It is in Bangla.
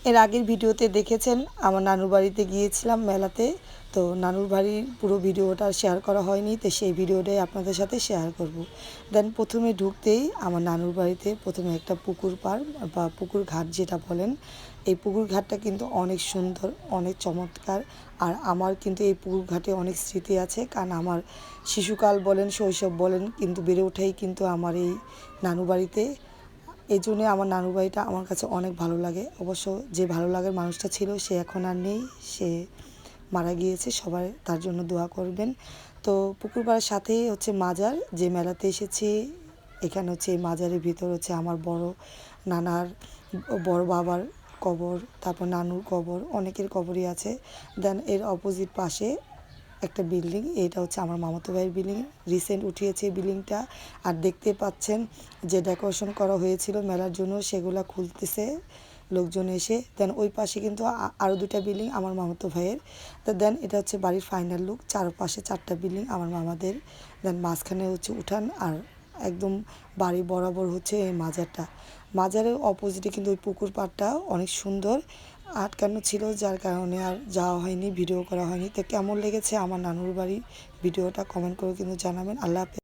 এর আগের ভিডিওতে দেখেছেন আমার নানুর বাড়িতে গিয়েছিলাম মেলাতে। তো নানুর বাড়ির পুরো ভিডিওটা শেয়ার করা হয়নি, তো সেই ভিডিওটাই আপনাদের সাথে শেয়ার করব। দেন প্রথমে ঢুকতেই আমার নানুর বাড়িতে প্রথমে একটা পুকুর পাড় বা পুকুর ঘাট যেটা বলেন, এই পুকুর ঘাটটা কিন্তু অনেক সুন্দর, অনেক চমৎকার। আর আমার কিন্তু এই পুকুর ঘাটে অনেক স্মৃতি আছে, কারণ আমার শিশুকাল বলেন, শৈশব বলেন, কিন্তু বেড়ে ওঠাই কিন্তু আমার এই নানু বাড়িতে। এই জন্যে আমার নানুর বাড়িটা আমার কাছে অনেক ভালো লাগে। অবশ্য যে ভালো লাগার মানুষটা ছিল সে এখন আর নেই, সে মারা গিয়েছে। সবাই তার জন্য দোয়া করবেন। তো পুকুর পাড়ের সাথেই হচ্ছে মাজার, যে মেলাতে এসেছি এখানে হচ্ছে এই মাজারের ভিতর হচ্ছে আমার বড় নানার, বড় বাবার কবর, তারপর নানুর কবর, অনেকের কবরই আছে। দেন এর অপোজিট পাশে একটা বিল্ডিং, এটা হচ্ছে আমার মামাতো ভাইয়ের বিল্ডিং, রিসেন্ট উঠিয়েছে এই বিল্ডিংটা। আর দেখতে পাচ্ছেন যে ডেকোরেশন করা হয়েছিল মেলার জন্য, সেগুলো খুলতেছে লোকজন এসে। দেন ওই পাশে কিন্তু আরও দুটা বিল্ডিং আমার মামাতো ভাইয়ের। তো দেন এটা হচ্ছে বাড়ির ফাইনাল লুক, চারপাশে চারটা বিল্ডিং আমার মামাদের। দেন মাঝখানে হচ্ছে উঠান, আর একদম বাড়ি বরাবর হচ্ছে এই মাজারটা। মাজারের অপোজিটে কিন্তু ওই পুকুর পাড়টা অনেক সুন্দর আটকানো ছিল, যার কারণে আর যাওয়া হয়নি, ভিডিও করা হয়নি। তো কেমন লেগেছে আমার নানুর বাড়ি ভিডিওটা কমেন্ট করে কিন্তু জানাবেন। আল্লাহ হাফেজ।